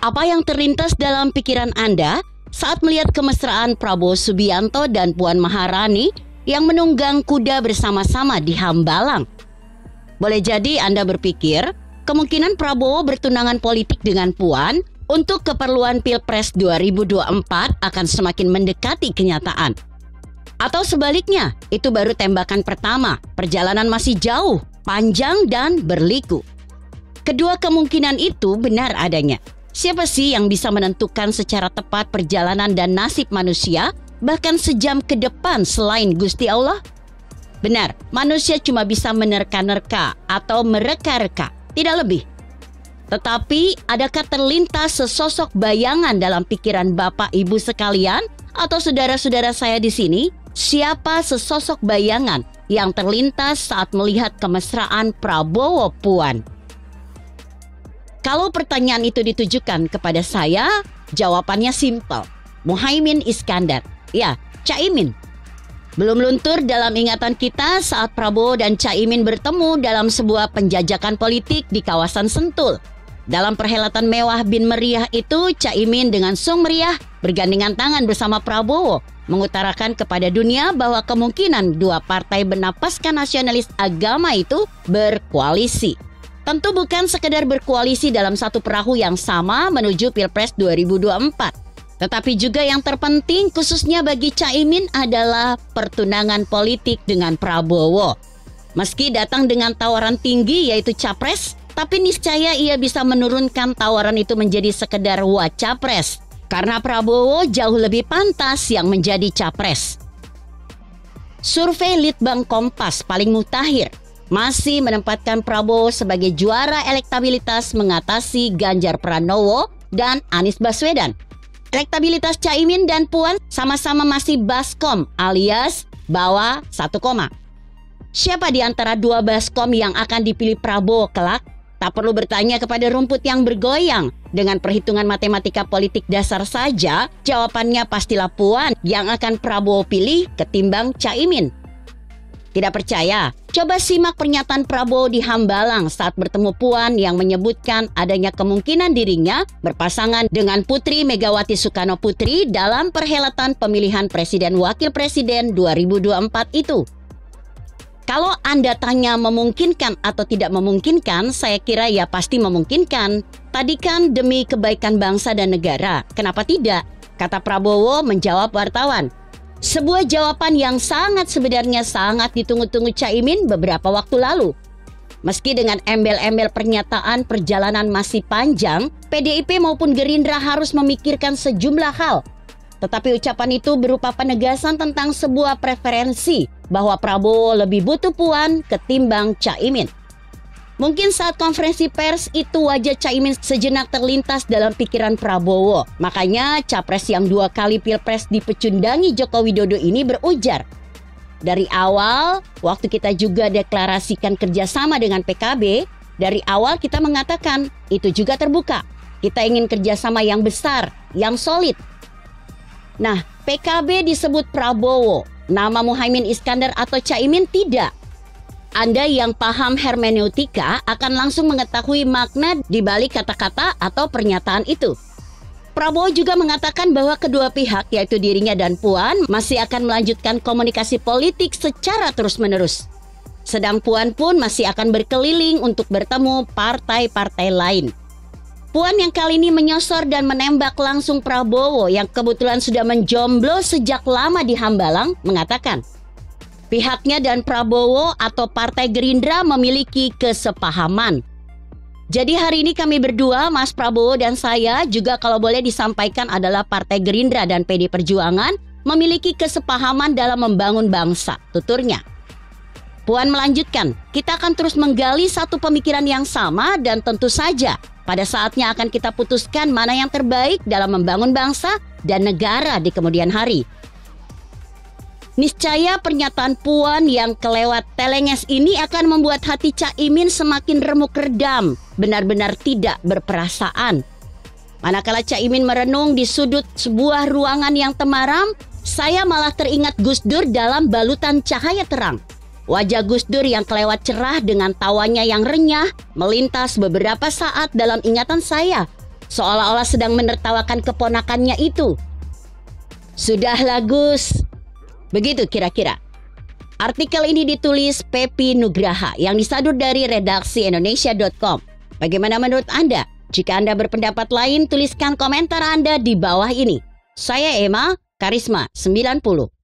Apa yang terlintas dalam pikiran Anda saat melihat kemesraan Prabowo Subianto dan Puan Maharani yang menunggang kuda bersama-sama di Hambalang? Boleh jadi Anda berpikir kemungkinan Prabowo bertunangan politik dengan Puan untuk keperluan Pilpres 2024 akan semakin mendekati kenyataan. Atau sebaliknya, itu baru tembakan pertama, perjalanan masih jauh, panjang dan berliku. Kedua kemungkinan itu benar adanya. Siapa sih yang bisa menentukan secara tepat perjalanan dan nasib manusia bahkan sejam ke depan selain Gusti Allah? Benar, manusia cuma bisa menerka-nerka atau mereka-reka, tidak lebih. Tetapi adakah terlintas sesosok bayangan dalam pikiran Bapak Ibu sekalian atau saudara-saudara saya di sini? Siapa sesosok bayangan yang terlintas saat melihat kemesraan Prabowo Puan? Kalau pertanyaan itu ditujukan kepada saya, jawabannya simpel. Muhaimin Iskandar. Ya, Caimin. Belum luntur dalam ingatan kita saat Prabowo dan Caimin bertemu dalam sebuah penjajakan politik di kawasan Sentul. Dalam perhelatan mewah bin meriah itu, Caimin dengan sung meriah bergandengan tangan bersama Prabowo mengutarakan kepada dunia bahwa kemungkinan dua partai bernapaskan nasionalis agama itu berkoalisi. Tentu bukan sekedar berkoalisi dalam satu perahu yang sama menuju Pilpres 2024. Tetapi juga yang terpenting khususnya bagi Caimin adalah pertunangan politik dengan Prabowo. Meski datang dengan tawaran tinggi yaitu capres, tapi niscaya ia bisa menurunkan tawaran itu menjadi sekedar wacapres. Karena Prabowo jauh lebih pantas yang menjadi capres. Survei Litbang Kompas paling mutakhir masih menempatkan Prabowo sebagai juara elektabilitas mengatasi Ganjar Pranowo dan Anies Baswedan. Elektabilitas Caimin dan Puan sama-sama masih baskom alias bawah 1 koma. Siapa di antara dua baskom yang akan dipilih Prabowo kelak? Tak perlu bertanya kepada rumput yang bergoyang. Dengan perhitungan matematika politik dasar saja, jawabannya pastilah Puan yang akan Prabowo pilih ketimbang Caimin. Tidak percaya? Coba simak pernyataan Prabowo di Hambalang saat bertemu Puan yang menyebutkan adanya kemungkinan dirinya berpasangan dengan Putri Megawati Soekarno Putri dalam perhelatan pemilihan Presiden Wakil Presiden 2024 itu. Kalau Anda tanya memungkinkan atau tidak memungkinkan, saya kira ya pasti memungkinkan. Tadi kan demi kebaikan bangsa dan negara, kenapa tidak? Kata Prabowo menjawab wartawan. Sebuah jawaban yang sebenarnya sangat ditunggu-tunggu Caimin beberapa waktu lalu. Meski dengan embel-embel pernyataan perjalanan masih panjang, PDIP maupun Gerindra harus memikirkan sejumlah hal. Tetapi ucapan itu berupa penegasan tentang sebuah preferensi bahwa Prabowo lebih butuh Puan ketimbang Caimin. Mungkin saat konferensi pers itu wajah Caimin sejenak terlintas dalam pikiran Prabowo. Makanya capres yang 2 kali Pilpres dipecundangi Joko Widodo ini berujar. Dari awal, waktu kita juga deklarasikan kerjasama dengan PKB, dari awal kita mengatakan itu juga terbuka. Kita ingin kerjasama yang besar, yang solid. Nah, PKB disebut Prabowo, nama Muhaimin Iskandar atau Caimin tidak. Anda yang paham hermeneutika akan langsung mengetahui makna di balik kata-kata atau pernyataan itu. Prabowo juga mengatakan bahwa kedua pihak yaitu dirinya dan Puan masih akan melanjutkan komunikasi politik secara terus-menerus. Sedang Puan pun masih akan berkeliling untuk bertemu partai-partai lain. Puan yang kali ini menyosor dan menembak langsung Prabowo yang kebetulan sudah menjomblo sejak lama di Hambalang mengatakan, pihaknya dan Prabowo atau Partai Gerindra memiliki kesepahaman. Jadi hari ini kami berdua, Mas Prabowo dan saya juga kalau boleh disampaikan adalah Partai Gerindra dan PD Perjuangan memiliki kesepahaman dalam membangun bangsa, tuturnya. Puan melanjutkan, kita akan terus menggali satu pemikiran yang sama dan tentu saja pada saatnya akan kita putuskan mana yang terbaik dalam membangun bangsa dan negara di kemudian hari. Niscaya pernyataan Puan yang kelewat telenges ini akan membuat hati Caimin semakin remuk redam, benar-benar tidak berperasaan. Manakala Caimin merenung di sudut sebuah ruangan yang temaram, saya malah teringat Gus Dur dalam balutan cahaya terang. Wajah Gus Dur yang kelewat cerah dengan tawanya yang renyah melintas beberapa saat dalam ingatan saya. seolah-olah sedang menertawakan keponakannya itu. Sudahlah Gus. Begitu kira-kira. Artikel ini ditulis Pepi Nugraha yang disadur dari redaksi Indonesia.com. Bagaimana menurut Anda? Jika Anda berpendapat lain, tuliskan komentar Anda di bawah ini. Saya Emma, Karisma 90.